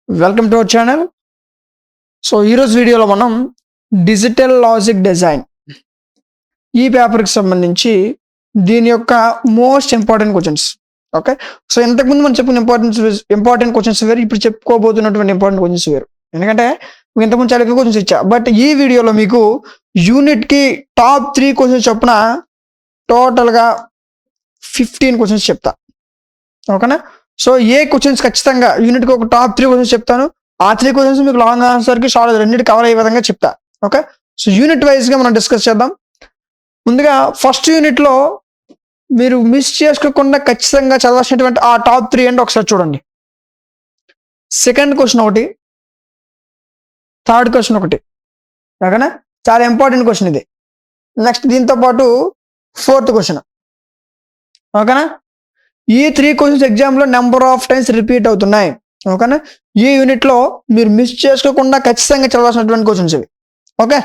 Welcome to our channel. So ఈరోజు వీడియోలో మనం డిజిటల్ లాజిక్ డిజైన్ ఈ పేపర్కి సంబంధించి దీని యొక్క most important questions. Okay, so ఇంతకుముందు మనం చెప్పిన ఇంపార్టెంట్ క్వశ్చన్స్ వేరు, ఇప్పుడు చెప్పుకోబోతున్నటువంటి ఇంపార్టెంట్ క్వశ్చన్స్ వేరు. ఎందుకంటే ఇంతకుముందు చాలా ఎక్కువ క్వశ్చన్స్ ఇచ్చా, బట్ ఈ వీడియోలో మీకు యూనిట్కి టాప్ 3 క్వశ్చన్స్ చొప్పున టోటల్గా 15 క్వశ్చన్స్ చెప్తా. ఓకేనా? సో ఏ క్వశ్చన్స్ ఖచ్చితంగా యూనిట్కి ఒక టాప్ 3 క్వశ్చన్స్ చెప్తాను. ఆ 3 క్వశ్చన్స్ మీకు లాంగ్ ఆన్సర్కి షార్ట్ రెండింటి కవర్ అయ్యే విధంగా చెప్తా. ఓకే, సో యూనిట్ వైజ్గా మనం డిస్కస్ చేద్దాం. ముందుగా ఫస్ట్ యూనిట్లో మీరు మిస్ చేసుకోకుండా ఖచ్చితంగా చదవాల్సినటువంటి ఆ టాప్ 3 అంటే ఒకసారి చూడండి. సెకండ్ క్వశ్చన్ ఒకటి, థర్డ్ క్వశ్చన్ ఒకటి. ఓకేనా? చాలా ఇంపార్టెంట్ క్వశ్చన్ ఇది. నెక్స్ట్ దీంతో పాటు ఫోర్త్ క్వశ్చన్. ఓకేనా? ఈ 3 క్వశ్చన్స్ ఎగ్జామ్లో నెంబర్ ఆఫ్ టైమ్స్ రిపీట్ అవుతున్నాయి. ఓకేనా? ఈ యూనిట్లో మీరు మిస్ చేసుకోకుండా ఖచ్చితంగా చదవాల్సినటువంటి క్వశ్చన్స్ ఇవి. Okay,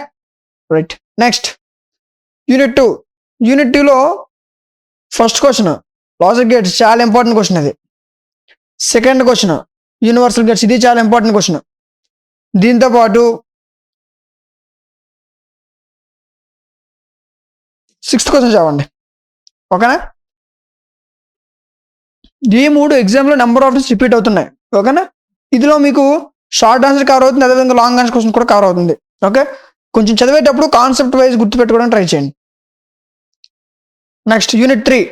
right. Next unit 2. Unit 2లో ఫస్ట్ క్వశ్చన్ లాజిక్ గేట్స్, చాలా ఇంపార్టెంట్ క్వశ్చన్ ఇది. సెకండ్ క్వశ్చన్ యూనివర్సల్ గేట్స్, ఇది చాలా ఇంపార్టెంట్ క్వశ్చన్. దీంతో పాటు 6th క్వశ్చన్ చదవండి. ఓకేనా? ఈ 3 ఎగ్జామ్లో నెంబర్ ఆఫ్ టైమ్స్ రిపీట్ అవుతున్నాయి. ఓకేనా? ఇందులో మీకు షార్ట్ ఆన్సర్ కవర్ అవుతుంది, అదేవిధంగా లాంగ్ ఆన్సర్ క్వశ్చన్ కూడా కవర్ అవుతుంది. ఓకే, కొంచెం చదివేటప్పుడు కాన్సెప్ట్ వైజ్ గుర్తుపెట్టుకోవడానికి ట్రై చేయండి. Next unit 3.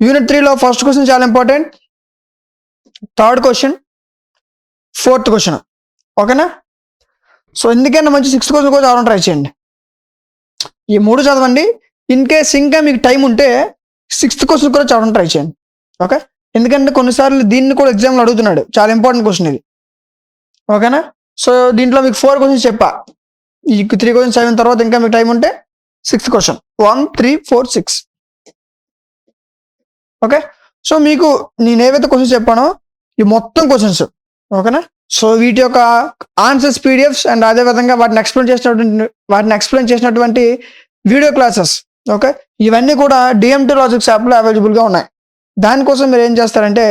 యూనిట్ 3లో ఫస్ట్ క్వశ్చన్ చాలా important, third question, fourth question. ఓకేనా? సో ఎందుకైనా మంచి 6th క్వశ్చన్ కూడా చదవడం ట్రై చేయండి. ఈ 3 చదవండి. ఇన్ కేస్ ఇంకా మీకు టైం ఉంటే 6th క్వశ్చన్ కూడా చదవడం ట్రై చేయండి. ఓకే, ఎందుకంటే కొన్నిసార్లు దీన్ని కూడా ఎగ్జామ్లో అడుగుతున్నాడు, చాలా ఇంపార్టెంట్ క్వశ్చన్ ఇది. ఓకేనా? సో దీంట్లో మీకు 4 క్వశ్చన్స్ చెప్పా. ఈ 3 క్వశ్చన్స్ అయిన తర్వాత ఇంకా మీకు టైం ఉంటే 6th క్వశ్చన్ 1, 3, 4, 6. ఓకే, సో మీకు నేను ఏవైతే క్వశ్చన్స్ చెప్పానో ఈ మొత్తం క్వశ్చన్స్. ఓకేనా? సో వీటి యొక్క ఆన్సర్స్ పీడిఎఫ్స్ అండ్ అదేవిధంగా వాటిని ఎక్స్ప్లెయిన్ చేసినటువంటి వీడియో క్లాసెస్. ఓకే, ఇవన్నీ కూడా డిఎంటీ లాజిక్స్ యాప్లో అవైలబుల్గా ఉన్నాయి. దానికోసం మీరు ఏం చేస్తారంటే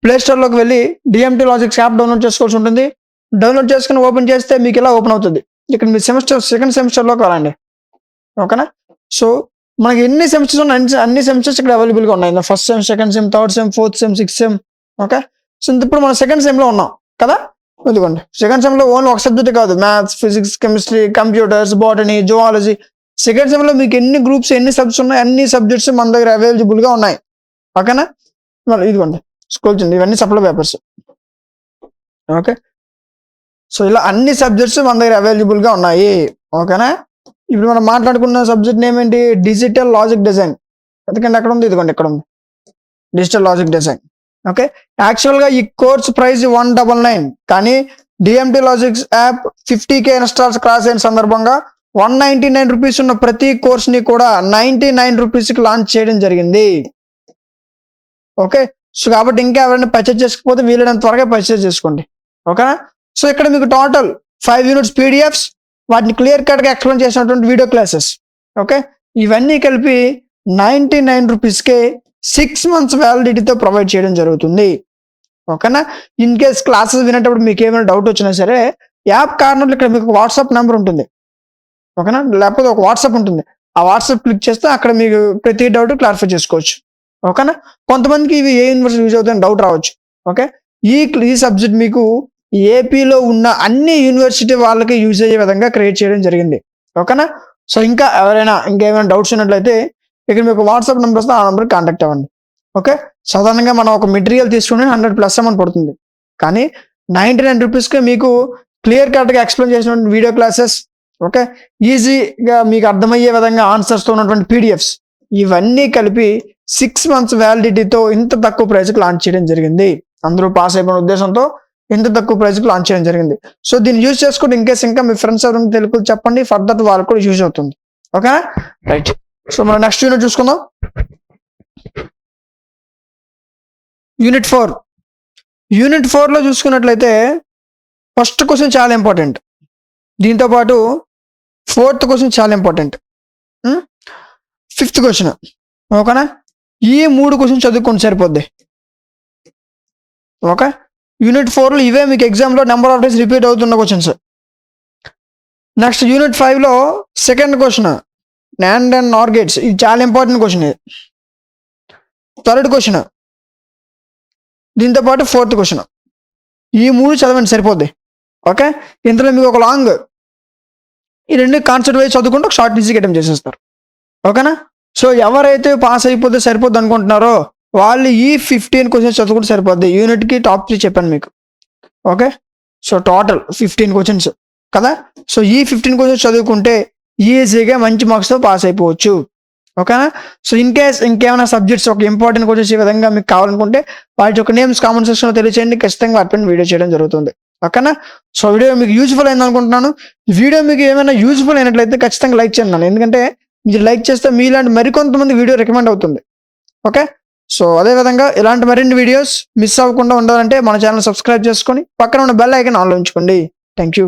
ప్లేస్టోర్లోకి వెళ్ళి డిఎంటీ లాజిక్స్ యాప్ డౌన్లోడ్ చేసుకోవాల్సి ఉంటుంది. డౌన్లోడ్ చేసుకుని ఓపెన్ చేస్తే మీకు ఇలా ఓపెన్ అవుతుంది. ఇక్కడ మీ సెకండ్ సెమిస్టర్లోకి వెళ్ళండి. ఓకేనా? సో మనకి ఎన్ని సెమిస్టర్స్ ఉన్నాయి, అన్ని సెమిస్టర్స్ ఇక్కడ అవైలబుల్గా ఉన్నాయి. First sem, second sem, third sem, fourth sem, 6th sem. Okay, so ఇప్పుడు మనం సెకండ్ సెమ్లో ఉన్నాం కదా. ఇదిగోండి, సెకండ్ సెమ్లో ఓన్లీ ఒక సబ్జెక్ట్ కాదు, maths, physics, chemistry, computers, botany, zoology. Second సెమ్లో మీకు ఎన్ని గ్రూప్స్, ఎన్ని సబ్జెక్ట్స్ ఉన్నాయి, అన్ని సబ్జెక్ట్స్ మన దగ్గర అవైలబుల్గా ఉన్నాయి. ఓకేనా? మరి ఇదిగోండి స్కూల్ చూడండి, ఇవన్నీ సప్లై పేపర్స్. ఓకే, సో ఇలా అన్ని సబ్జెక్ట్స్ మన దగ్గర అవైలబుల్గా ఉన్నాయి. ఓకేనా? ఇప్పుడు మనం మాట్లాడుకున్న సబ్జెక్ట్ నేమ్ ఏంటి? Digital logic design. ఎందుకంటే అక్కడ ఉంది, ఇదిగోండి ఇక్కడ ఉంది, డిజిటల్ లాజిక్ డిజైన్. ఓకే, యాక్చువల్గా ఈ కోర్స్ ప్రైస్ 199, కానీ DMT logics app 50K installs cross అయిన సందర్భంగా 199 రూపీస్ ఉన్న ప్రతి కోర్స్ని కూడా 99 రూపీస్కి లాంచ్ చేయడం జరిగింది. ఓకే, సో కాబట్టి ఇంకా ఎవరైనా పర్చేజ్ చేసుకోకపోతే వీలైనంత త్వరగా పర్చేజ్ చేసుకోండి. ఓకేనా? సో ఇక్కడ మీకు టోటల్ 5 యూనిట్స్ పీడిఎఫ్స్, వాటిని క్లియర్ కట్గా ఎక్స్ప్లెయిన్ చేసినటువంటి వీడియో క్లాసెస్. ఓకే, ఇవన్నీ కలిపి 99 రూపీస్కే 6 months వ్యాలిడిటీతో ప్రొవైడ్ చేయడం జరుగుతుంది. ఓకేనా? ఇన్ కేస్ క్లాసెస్ వినేటప్పుడు మీకు ఏమైనా డౌట్ వచ్చినా సరే యాప్ కార్నర్లో ఇక్కడ మీకు వాట్సాప్ నెంబర్ ఉంటుంది. ఓకేనా? లేకపోతే ఒక వాట్సాప్ ఉంటుంది, ఆ వాట్సాప్ క్లిక్ చేస్తే అక్కడ మీకు ప్రతి డౌట్ క్లారిఫై చేసుకోవచ్చు. ఓకేనా? కొంతమందికి ఇవి ఏ యూనివర్సిటీ యూజ్ అవుతాయని డౌట్ రావచ్చు. ఓకే, ఈ సబ్జెక్ట్ మీకు ఏపీలో ఉన్న అన్ని యూనివర్సిటీ వాళ్ళకి యూజ్ అయ్యే విధంగా క్రియేట్ చేయడం జరిగింది. ఓకేనా? సో ఇంకేమైనా డౌట్స్ ఉన్నట్లయితే ఇక్కడ మీకు వాట్సాప్ నెంబర్ వస్తే ఆ నెంబర్కి కాంటాక్ట్ అవ్వండి. ఓకే, సాధారణంగా మనం ఒక మెటీరియల్ తీసుకుని 100+ అమౌంట్ పడుతుంది, కానీ 99 రూపీస్కి మీకు క్లియర్ కట్గా ఎక్స్ప్లెయిన్ చేసినటువంటి వీడియో క్లాసెస్. ఓకే, ఈజీగా మీకు అర్థమయ్యే విధంగా ఆన్సర్స్తో ఉన్నటువంటి పీడిఎఫ్స్, ఇవన్నీ కలిపి 6 months వ్యాలిడిటీతో ఇంత తక్కువ ప్రైస్కి లాంచ్ చేయడం జరిగింది. అందరూ పాస్ అయిపోయిన ఉద్దేశంతో ఇంత తక్కువ ప్రైస్కి లాంచ్ చేయడం జరిగింది. సో దీన్ని యూజ్ చేసుకుంటే ఇన్కేస్ ఇంకా మీ ఫ్రెండ్స్ ఎవరైనా తెలుగు చెప్పండి, ఫర్దర్ వాళ్ళకి కూడా యూజ్ అవుతుంది. ఓకేనా? రైట్. సో మనం నెక్స్ట్ యూనిట్ చూసుకుందాం. యూనిట్ 4. యూనిట్ 4లో చూసుకున్నట్లయితే ఫస్ట్ క్వశ్చన్ చాలా ఇంపార్టెంట్, దీంతోపాటు 4th క్వశ్చన్ చాలా ఇంపార్టెంట్, 5th క్వశ్చన్. ఓకేనా? ఈ 3 క్వశ్చన్ చదువుకొని సరిపోద్ది. ఓకే, యూనిట్ 4లో ఇవే మీకు ఎగ్జామ్లో నెంబర్ ఆఫ్ డేస్ రిపీట్ అవుతున్న క్వశ్చన్స్. నెక్స్ట్ యూనిట్ 5లో second question NAND and NOR gates, ఇది చాలా ఇంపార్టెంట్ క్వశ్చన్. ఇది థర్డ్ క్వశ్చన్, దీంతో పాటు ఫోర్త్ క్వశ్చన్. ఈ 3 చదవండి సరిపోద్ది. ఓకే, ఇందులో మీకు ఒక లాంగ్, ఈ 2 కాన్సెప్ట్ వైజ్ చదువుకుంటూ ఒక షార్ట్ ఈజీగా అటెంప్ట్ చేసేస్తారు. ఓకేనా? సో ఎవరైతే పాస్ అయిపోతే సరిపోద్ది అనుకుంటున్నారో వాళ్ళు ఈ 15 క్వశ్చన్స్ చదువుకుంటే సరిపోద్ది. యూనిట్కి టాప్ 3 చెప్పాను మీకు. ఓకే, సో టోటల్ 15 క్వశ్చన్స్ కదా. సో ఈ 15 క్వశ్చన్స్ చదువుకుంటే ఈజీగా మంచి మార్క్స్తో పాస్ అయిపోవచ్చు. ఓకేనా? సో ఇన్ కేస్ ఇంకేమైనా సబ్జెక్ట్స్ ఒక ఇంపార్టెంట్ క్వశ్చన్స్ ఈ విధంగా మీకు కావాలనుకుంటే వాటి యొక్క నేమ్స్ కామెంట్ సెక్షన్లో తెలియచేయండి. ఖచ్చితంగా వాటిపైన వీడియో చేయడం జరుగుతుంది. ఓకేనా? సో వీడియో మీకు యూజ్ఫుల్ అయింది అనుకుంటున్నాను. వీడియో మీకు ఏమైనా యూజ్ఫుల్ అయినట్లయితే ఖచ్చితంగా లైక్ చేయండి. ఎందుకంటే మీరు లైక్ చేస్తే మీలాంటి మరికొంతమంది వీడియో రికమెండ్ అవుతుంది. ఓకే, సో అదేవిధంగా ఇలాంటి మరిన్ని వీడియోస్ మిస్ అవ్వకుండా ఉండాలంటే మన ఛానల్ సబ్స్క్రైబ్ చేసుకొని పక్కన ఉన్న బెల్ ఐకాన్ ఆన్లో ఉంచుకోండి. Thank you.